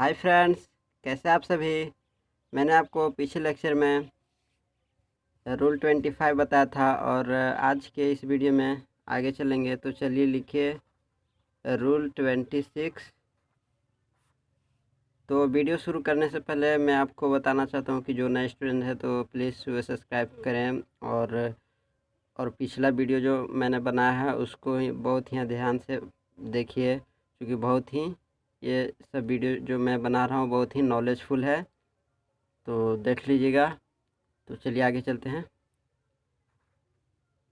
Hi friends, कैसे आप सभी। मैंने आपको पिछले लेक्चर में रूल 25 बताया था और आज के इस वीडियो में आगे चलेंगे। तो चलिए लिखिए रूल 26। तो वीडियो शुरू करने से पहले मैं आपको बताना चाहता हूं कि जो नए स्टूडेंट है तो प्लीज़ सब्सक्राइब करें और पिछला वीडियो जो मैंने बनाया है उसको ही बहुत ही ध्यान से देखिए, क्योंकि बहुत ही ये सब वीडियो जो मैं बना रहा हूँ बहुत ही नॉलेजफुल है। तो देख लीजिएगा। तो चलिए आगे चलते हैं।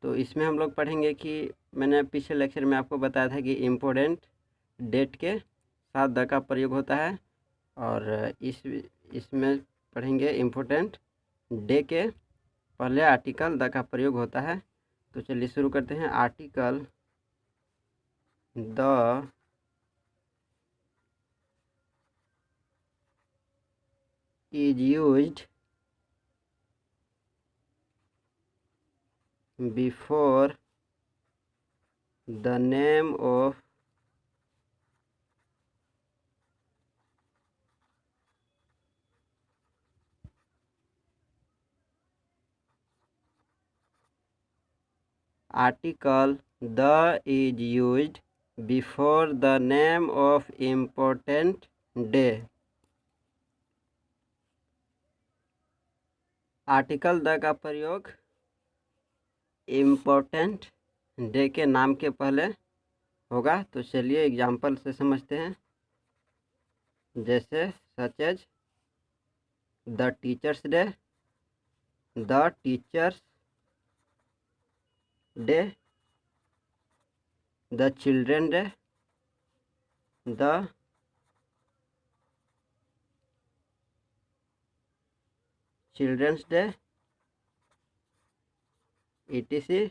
तो इसमें हम लोग पढ़ेंगे कि मैंने पिछले लेक्चर में आपको बताया था कि इम्पोर्टेंट डेट के साथ द का प्रयोग होता है, और इसमें पढ़ेंगे इम्पोर्टेंट डे के पहले आर्टिकल द का प्रयोग होता है। तो चलिए शुरू करते हैं। Article the is used before the name of article the is used before the name of important day। Article the का प्रयोग इम्पोर्टेंट डे के नाम के पहले होगा। तो चलिए एग्जाम्पल से समझते हैं। जैसे such as the teachers day, the teachers day, the children day, the childrens day, etc।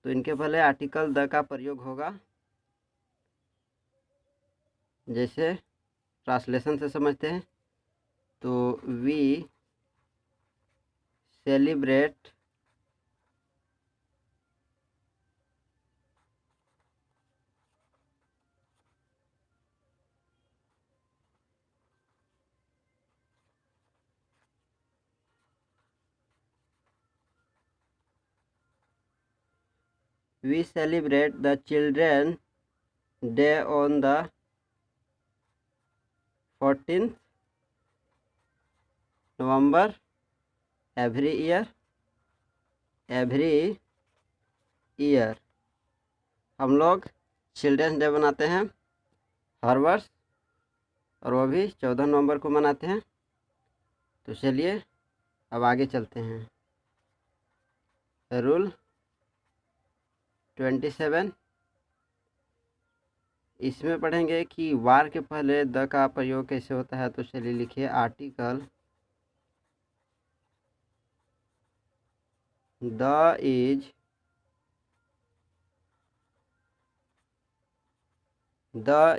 तो इनके पहले आर्टिकल द का प्रयोग होगा। जैसे ट्रांसलेशन से समझते हैं। तो we celebrate the children day on the 14th November every year। हम लोग चिल्ड्रंस डे मनाते हैं हर वर्ष, और वो भी 14 नवंबर को मनाते हैं। तो चलिए अब आगे चलते हैं। रूल 27, इसमें पढ़ेंगे कि वार के पहले द का प्रयोग कैसे होता है। तो चलिए लिखिए article the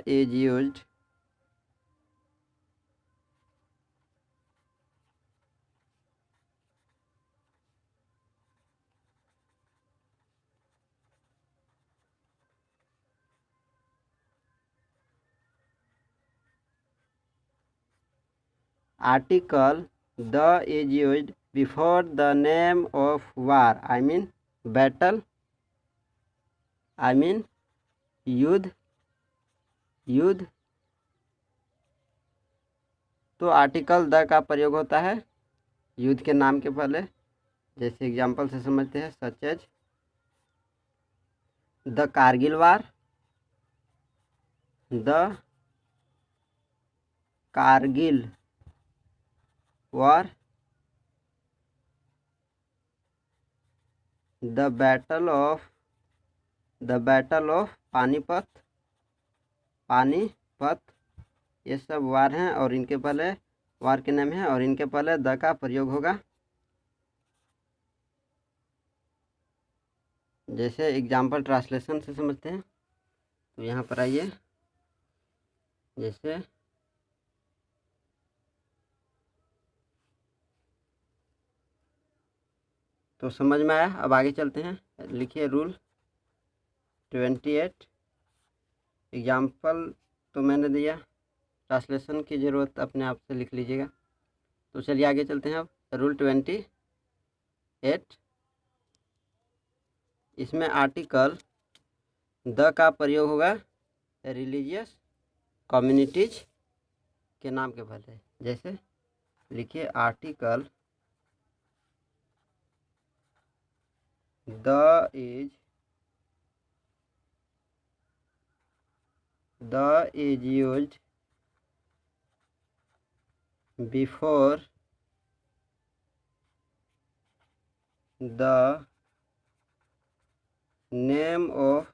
is used article the is used before the name of war, I mean battle, I mean युद्ध। तो आर्टिकल द का प्रयोग होता है युद्ध के नाम के पहले। जैसे एग्जांपल से समझते हैं। Such as the Kargil war, the Kargil war, the battle of Panipat. ये सब वार हैं और इनके पहले वार के नाम है और इनके पहले द का प्रयोग होगा। जैसे एग्जाम्पल ट्रांसलेशन से समझते हैं। तो यहाँ पर आइए। जैसे तो समझ में आया। अब आगे चलते हैं। लिखिए रूल 28। एग्जाम्पल तो मैंने दिया। ट्रांसलेशन की ज़रूरत अपने आप से लिख लीजिएगा। तो चलिए आगे चलते हैं। अब रूल 28, इसमें आर्टिकल द का प्रयोग होगा रिलीजियस कम्युनिटीज के नाम के पहले। जैसे लिखिए article the is used before the name of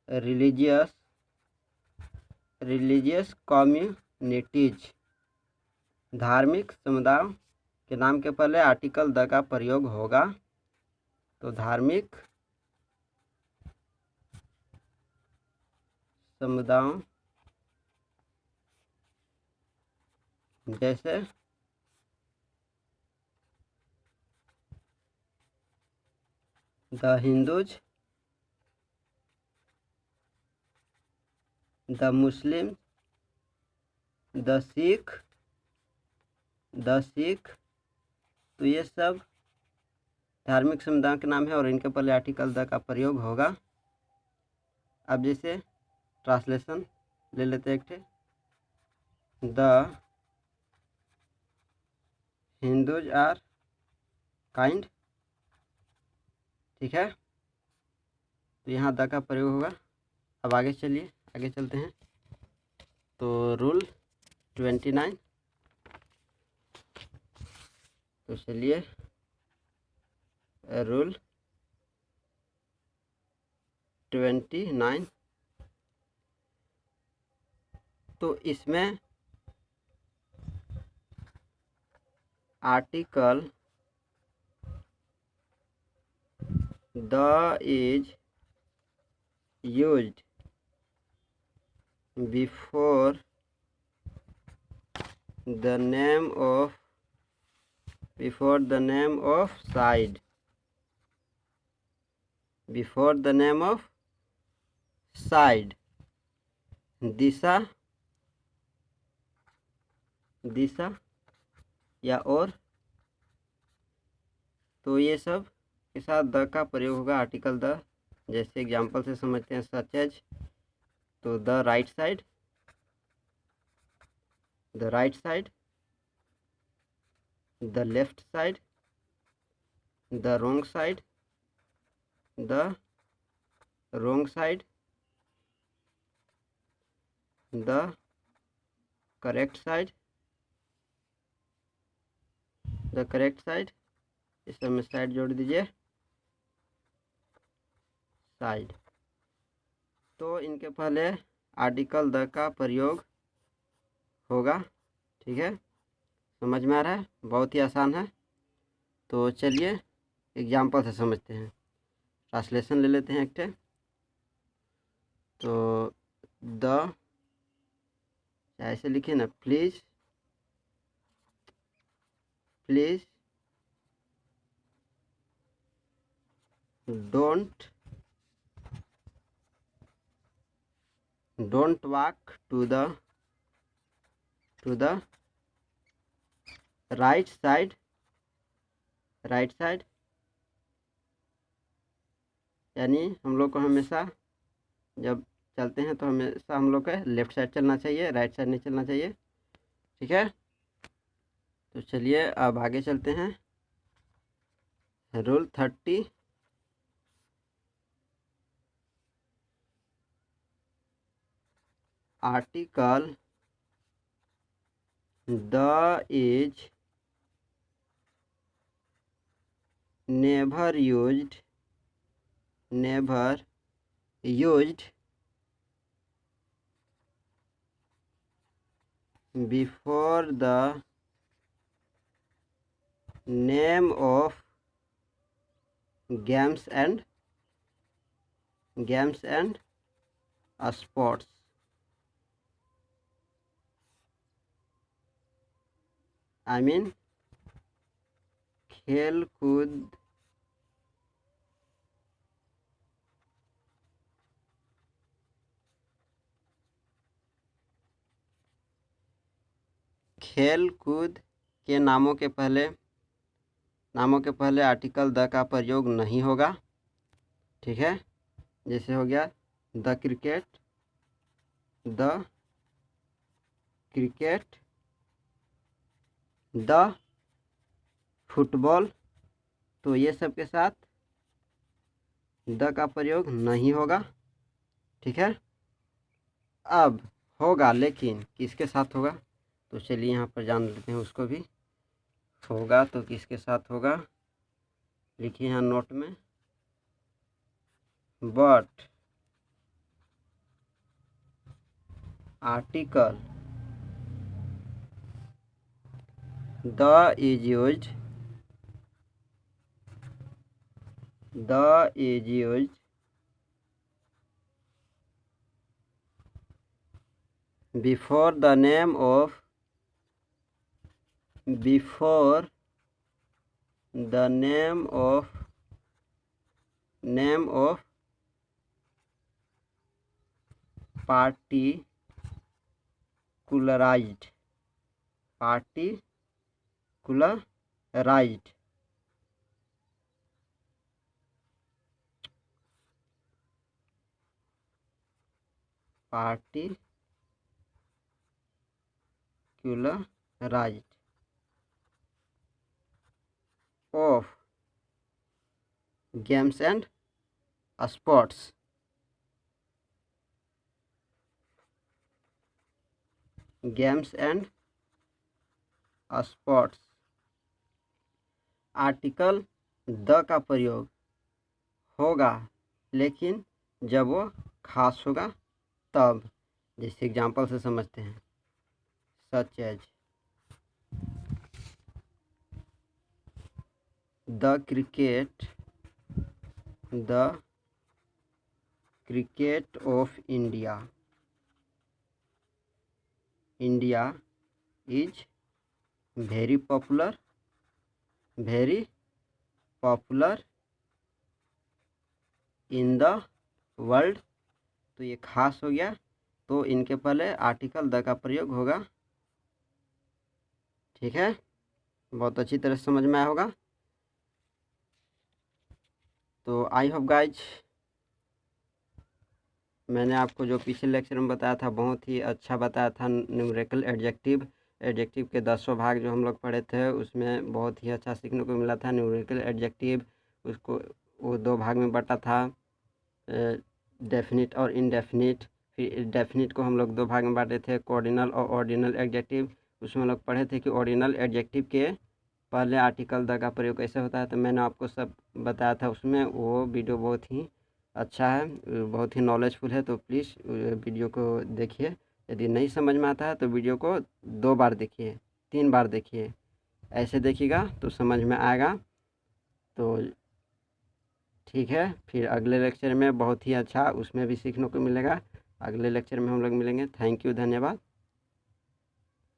religious communities. धार्मिक समुदायों के नाम के पहले आर्टिकल द का प्रयोग होगा। तो धार्मिक समुदायों जैसे the Hindus, the Muslim, the Sikh, तो ये सब धार्मिक समुदायों के नाम है और इनके पहले आर्टिकल द का प्रयोग होगा। अब जैसे ट्रांसलेशन ले लेते हैं एक थे। द हिंदूज आर काइंड, ठीक है, तो यहाँ द का प्रयोग होगा। अब आगे चलिए, आगे चलते हैं। तो रूल 29, तो चलिए रूल 29, तो इसमें article the is used before the name of side, दिशा या और, तो ये सब के साथ द का प्रयोग होगा आर्टिकल द। जैसे एग्जांपल से समझते हैं, सच एज, तो the right side, the left side, the wrong side, the correct side, इस सब में साइड जोड़ दीजिए, साइड। तो इनके पहले आर्टिकल द का प्रयोग होगा, ठीक है। समझ में आ रहा है? बहुत ही आसान है। तो चलिए एग्जाम्पल से समझते हैं। ट्रांसलेशन ले लेते हैं एक ठे। तो द ऐसे लिखे ना, please don't walk to the right side, यानी हम लोग को हमेशा जब चलते हैं तो हमेशा हम लोग का लेफ्ट साइड चलना चाहिए, राइट साइड नहीं चलना चाहिए, ठीक है। तो चलिए अब आगे चलते हैं। Rule 30, article the is never used before the name of games and sports. I mean खेल कूद खेल कूद के नामों के पहले आर्टिकल द का प्रयोग नहीं होगा। ठीक है, जैसे हो गया द क्रिकेट, द फुटबॉल, तो ये सब के साथ द का प्रयोग नहीं होगा। ठीक है, अब होगा, लेकिन किसके साथ होगा, तो चलिए यहाँ पर जान लेते हैं उसको भी। होगा तो किसके साथ होगा, लिखिए यहाँ नोट में, but article the is used before the name of particularized of games and sports. Article the का प्रयोग होगा, लेकिन जब वो खास होगा तब। जैसे एग्जांपल से समझते हैं, such as the cricket of India is very popular in the world. तो ये खास हो गया, तो इनके पहले आर्टिकल द का प्रयोग होगा। ठीक है, बहुत अच्छी तरह से समझ में आया होगा। तो आई होप गाइज, मैंने आपको जो पिछले लेक्चर में बताया था बहुत ही अच्छा बताया था। न्यूमेरिकल एडजेक्टिव के 10 भाग जो हम लोग पढ़े थे, उसमें बहुत ही अच्छा सीखने को मिला था। न्यूमेरिकल एडजेक्टिव उसको वो 2 भाग में बटा था, डेफिनिट और इनडेफिनिट। फिर डेफिनिट को हम लोग 2 भाग में बांटे थे, कोऑर्डिनल और ऑर्डिनल एडजेक्टिव। उसमें हम लोग पढ़े थे कि ऑर्डिनल एडजेक्टिव के पहले आर्टिकल द का प्रयोग कैसे होता है, तो मैंने आपको सब बताया था उसमें। वो वीडियो बहुत ही अच्छा है, बहुत ही नॉलेजफुल है, तो प्लीज़ वीडियो को देखिए। यदि नहीं समझ में आता है तो वीडियो को 2 बार देखिए, 3 बार देखिए, ऐसे देखिएगा तो समझ में आएगा। तो ठीक है, फिर अगले लेक्चर में बहुत ही अच्छा उसमें भी सीखने को मिलेगा। अगले लेक्चर में हम लोग मिलेंगे। थैंक यू, धन्यवाद।